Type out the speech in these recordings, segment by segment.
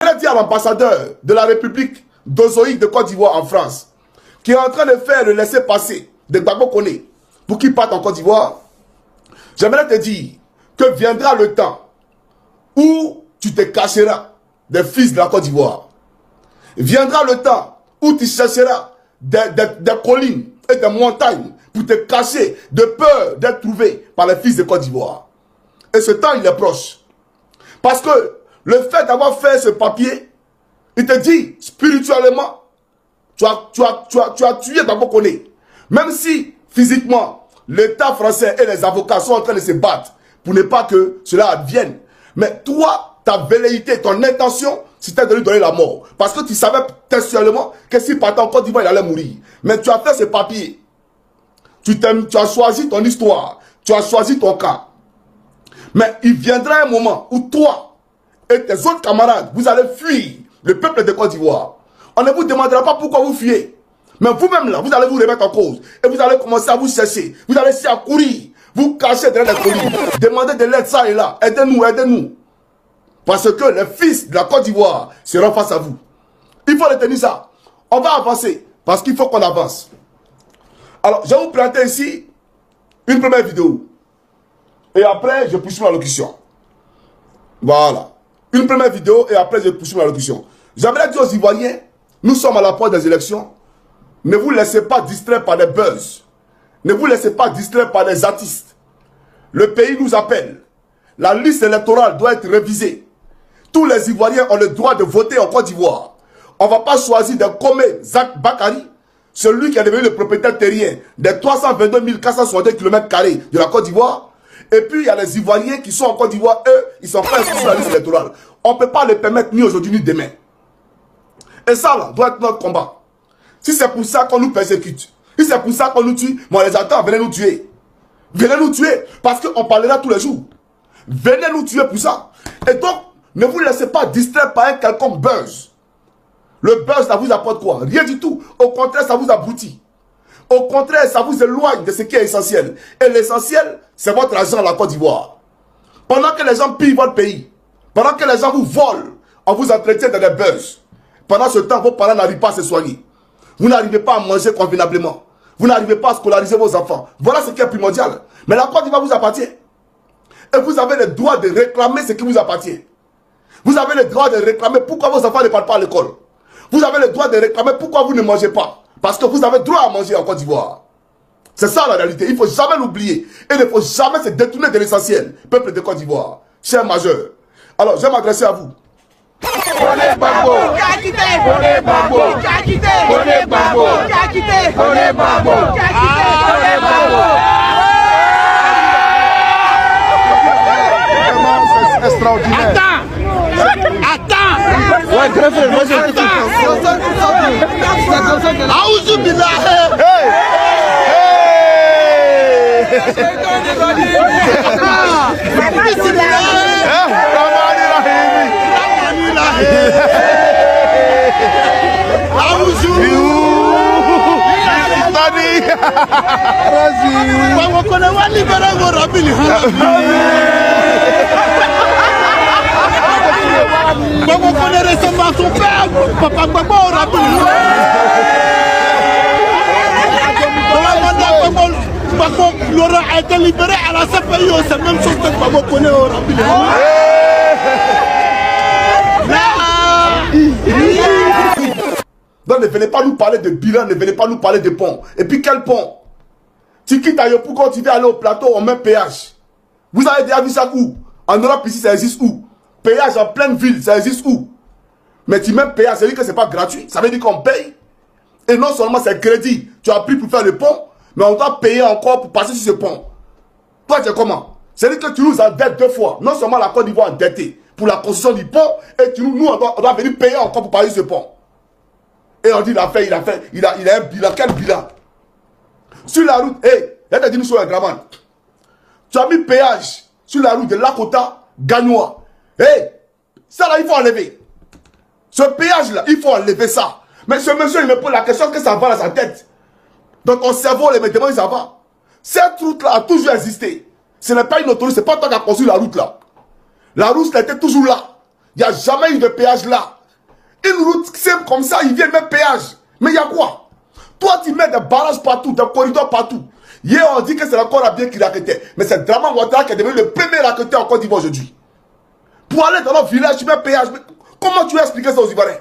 Je dit à l'ambassadeur de la République d'Ozoïque de Côte d'Ivoire en France, qui est en train de faire le laisser-passer de Gbagbo Koné pour qu'il parte en Côte d'Ivoire, j'aimerais te dire que viendra le temps où tu te cacheras des fils de la Côte d'Ivoire. Viendra le temps où tu chercheras des collines et des montagnes pour te cacher de peur d'être trouvé par les fils de Côte d'Ivoire. Et ce temps, il est proche. Parce que le fait d'avoir fait ce papier, il te dit spirituellement, tu as tué Gbagbo Koné. Même si physiquement, l'État français et les avocats sont en train de se battre pour ne pas que cela advienne. Mais toi, ta velléité, ton intention, c'était de lui donner la mort. Parce que tu savais textuellement que s'il partait en Côte d'Ivoire, il allait mourir. Mais tu as fait ce papier. Tu as choisi ton histoire. Tu as choisi ton cas. Mais il viendra un moment où toi et tes autres camarades, vous allez fuir le peuple de Côte d'Ivoire. On ne vous demandera pas pourquoi vous fuyez. Mais vous-même là, vous allez vous remettre en cause. Et vous allez commencer à vous chercher. Vous allez essayer à courir. Vous cacher derrière les collines. Demandez de l'aide ça et là. Aidez-nous, aidez-nous. Parce que les fils de la Côte d'Ivoire seront face à vous. Il faut retenir ça. On va avancer. Parce qu'il faut qu'on avance. Alors, je vais vous présenter ici une première vidéo. Et après, je poursuis ma locution. Voilà. Une première vidéo et après, je poursuis ma locution. J'aimerais dire aux Ivoiriens, nous sommes à la porte des élections. Ne vous laissez pas distraire par des buzz. Ne vous laissez pas distraire par des artistes. Le pays nous appelle. La liste électorale doit être révisée. Tous les Ivoiriens ont le droit de voter en Côte d'Ivoire. On ne va pas choisir de commettre Zach Bakary, celui qui est devenu le propriétaire terrien des 322 462 km² de la Côte d'Ivoire. Et puis il y a les Ivoiriens qui sont en Côte d'Ivoire, eux, ils sont pas inscrits sur la liste électorale. On ne peut pas le permettre ni aujourd'hui ni demain. Et ça, là, doit être notre combat. Si c'est pour ça qu'on nous persécute, si c'est pour ça qu'on nous tue, moi les attends, venez nous tuer. Venez nous tuer, parce qu'on parlera tous les jours. Venez nous tuer pour ça. Et donc, ne vous laissez pas distraire par un quelconque buzz. Le buzz, ça vous apporte quoi? Rien du tout. Au contraire, ça vous abrutit. Au contraire, ça vous éloigne de ce qui est essentiel. Et l'essentiel, c'est votre argent à la Côte d'Ivoire. Pendant que les gens pillent votre pays, pendant que les gens vous volent, on vous entretient dans des buzz. Pendant ce temps, vos parents n'arrivent pas à se soigner. Vous n'arrivez pas à manger convenablement. Vous n'arrivez pas à scolariser vos enfants. Voilà ce qui est primordial. Mais la Côte d'Ivoire vous appartient. Et vous avez le droit de réclamer ce qui vous appartient. Vous avez le droit de réclamer pourquoi vos enfants ne parlent pas à l'école. Vous avez le droit de réclamer pourquoi vous ne mangez pas. Parce que vous avez droit à manger en Côte d'Ivoire. C'est ça la réalité. Il ne faut jamais l'oublier. Et il ne faut jamais se détourner de l'essentiel. Peuple de Côte d'Ivoire. Chers majeurs. Alors, je vais m'adresser à vous. Koné Gbagbo, Koné Gbagbo, Koné Gbagbo, Koné Gbagbo, Koné Gbagbo. C'est extraordinaire. Attends. Ouais, très frère, moi j'ai tout. Aouzou billah. Gbagbo Koné ressemble à son père. Papa Gbagbo Gbagbo a été libéré à la CPI. C'est la même chose que Gbagbo Koné au Rabili. Donc ne venez pas nous parler de bilan, ne venez pas nous parler de pont. Et puis quel pont? Tu quittes à Yopou quand tu veux aller au plateau, on met péage. Vous avez déjà vu ça où? En Europe ici, ça existe où? Péage en pleine ville, ça existe où? Mais tu mets péage, ça veut dire que c'est pas gratuit. Ça veut dire qu'on paye. Et non seulement c'est crédit, tu as pris pour faire le pont, mais on doit payer encore pour passer sur ce pont. Toi, tu es comment? C'est-à-dire que tu nous endettes 2 fois. Non seulement la Côte d'Ivoire endetté pour la construction du pont, et nous on doit venir payer encore pour passer sur ce pont. Et on dit il a un bilan. Quel bilan? Sur la route, là t'as dit nous sur un grammant. Tu as mis péage sur la route de Lakota, Gagnois. Ça là, il faut enlever. Ce péage là, il faut enlever ça. Mais ce monsieur, il me pose la question que ça va dans sa tête. Dans ton cerveau, les médicaments, ça va. Cette route là a toujours existé. Ce n'est pas une autoroute, c'est pas toi qui as construit la route là. La route là était toujours là. Il n'y a jamais eu de péage là. Une route simple comme ça, il vient même péage. Mais il y a quoi? Toi, tu mets des barrages partout, des corridors partout. Hier, on dit que c'est encore bien qui raquettait. Mais c'est Draman Ouattara qui est devenu le premier raquetteur en Côte d'Ivoire aujourd'hui. Pour aller dans notre village, tu mets péage. Mais comment tu vas expliquer ça aux Ivoiriens?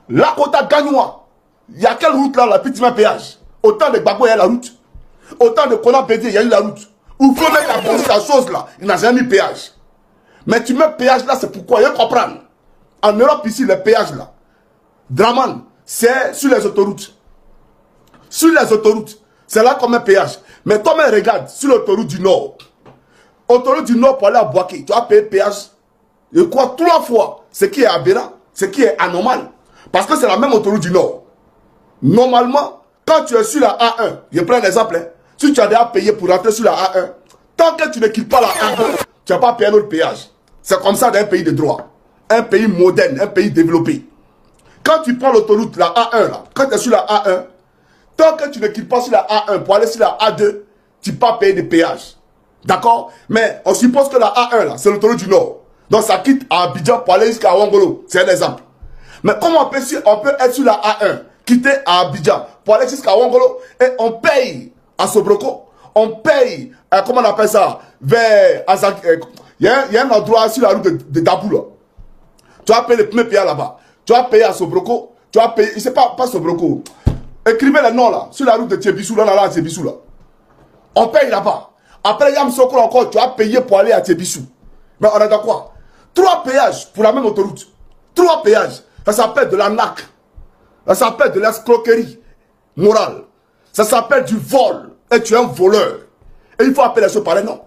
La Kota Gagnoua, il y a quelle route là, la petite main péage? Autant de Gbagbo, il y a la route. Autant de Kona Bédié, il y a eu la route. Où il faut mettre la chose là, il n'a jamais mis péage. Mais tu mets péage là, c'est pourquoi, il faut comprendre. En Europe ici, les péages là, Draman, c'est sur les autoroutes. Sur les autoroutes, c'est là qu'on met péage. Mais toi, regarde, sur l'autoroute du Nord, autoroute du Nord pour aller à Boaké, tu vas payer péage, je crois 3 fois ce qui est aberrant, ce qui est anormal. Parce que c'est la même autoroute du Nord. Normalement, quand tu es sur la A1, je prends l'exemple, hein, si tu as déjà payé pour rentrer sur la A1, tant que tu ne quittes pas la A1, tu n'as pas payé notre péage. C'est comme ça dans un pays de droit. Un pays moderne, un pays développé. Quand tu prends l'autoroute, la A1, là, quand tu es sur la A1, tant que tu ne quittes pas sur la A1 pour aller sur la A2, tu ne peux pas payer de péage. D'accord? Mais on suppose que la A1, là, c'est l'autoroute du Nord. Donc ça quitte à Abidjan pour aller jusqu'à Wangolo. C'est un exemple. Mais comment on peut être sur la A1, quitter à Abidjan pour aller jusqu'à Wangolo et on paye à Sobroko, on paye, comment on appelle ça, vers Azak. Il y a un endroit sur la route de Dabou là. Tu vas payer le premier péage là-bas. Tu vas payer à Sobroko, tu vas payer, c'est pas Sobroko. Écrivez les noms là, sur la route de Thiebissou, là, Thiebissou là. On paye là-bas. Après Yam Sokro encore, tu vas payer pour aller à Thiebissou. Mais on est dans quoi? 3 péages pour la même autoroute. 3 péages. Ça s'appelle de l'arnaque. Ça s'appelle de l'escroquerie morale. Ça s'appelle du vol. Et tu es un voleur. Et il faut appeler les choses par les noms.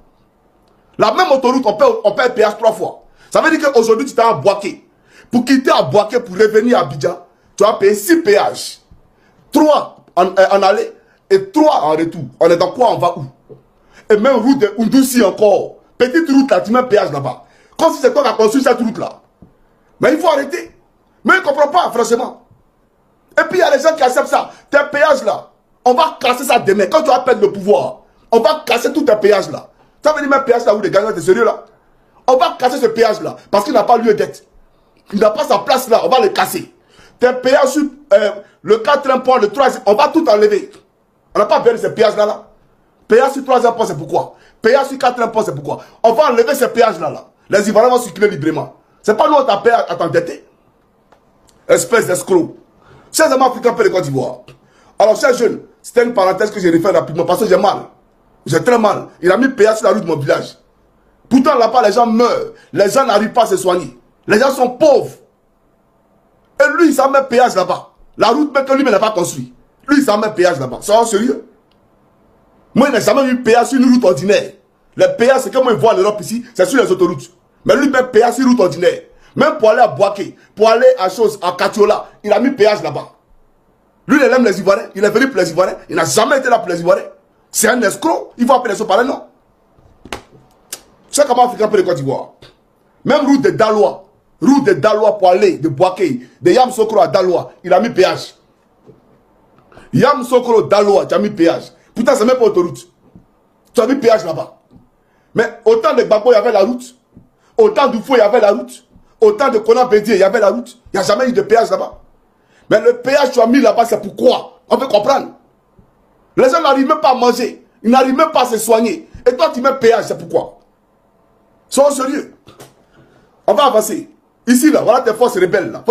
La même autoroute, on paye péage 3 fois. Ça veut dire qu'aujourd'hui, tu t'es à Boaké. Pour quitter à Boaké, pour revenir à Abidjan, tu vas payer 6 péages. 3 en aller et 3 en retour. On est dans quoi? On va où? Et même route de Undoussi encore. Petite route là, tu mets péage là-bas. Comme si c'est toi qui as construit cette route là. Mais il faut arrêter. Mais ils ne comprennent pas, franchement. Et puis il y a les gens qui acceptent ça. Tes péages là, on va casser ça demain. Quand tu vas perdre le pouvoir, on va casser tous tes péages là. Ça veut dire même péage là où les gagnants, t'es sérieux là? On va casser ce péage là. Parce qu'il n'a pas lieu d'être. Il n'a pas sa place là. On va le casser. Tes péages sur le 4e pont, le 3e, on va tout enlever. On n'a pas besoin de ces péages là. Péage sur 3e pont, c'est pourquoi? Péage sur 4e pont, c'est pourquoi? On va enlever ces péages là. Les Ivoiriens vont circuler librement. C'est pas nous on t'a payé à t'endetter. Espèce d'escroc. Chers amis africains, de Côte d'Ivoire. Alors, chers jeunes, c'était une parenthèse que j'ai refait rapidement parce que j'ai mal. J'ai très mal. Il a mis péage sur la rue de mon village. Pourtant, là-bas, les gens meurent. Les gens n'arrivent pas à se soigner. Les gens sont pauvres. Et lui, il s'en met péage là-bas. La route que lui, il n'a pas construit. Lui, il s'en met péage là-bas. C'est en sérieux? Moi, il n'a jamais eu péage sur une route ordinaire. Les péages, c'est comme moi, je vois l'Europe ici, c'est sur les autoroutes. Mais lui, il met péage sur une route ordinaire. Même pour aller à Boaké, pour aller à Katiola, il a mis péage là-bas. Lui, il aime les Ivoiriens. Il est venu pour les Ivoiriens. Il n'a jamais été là pour les Ivoiriens. C'est un escroc. Il faut appeler les choses par les noms. C'est comment Africain peut de Côte d'Ivoire. Même route de Daloa. Route de Daloa pour aller de Boaké, de Yamsokro à Daloa, il a mis péage. Yamsokro, Daloa, tu as mis péage. Putain, c'est même pas autoroute. Tu as mis péage là-bas. Mais autant de Gbagbo, il y avait la route. Autant d'Oufo, il y avait la route. Autant de Kona Bédié, il y avait la route. Il n'y a jamais eu de péage là-bas. Mais le péage que tu as mis là-bas, c'est pourquoi? On peut comprendre. Les gens n'arrivent même pas à manger. Ils n'arrivent même pas à se soigner. Et toi, tu mets péage, c'est pourquoi? Sois sérieux. On va avancer. Ici, là, voilà tes forces rebelles, là.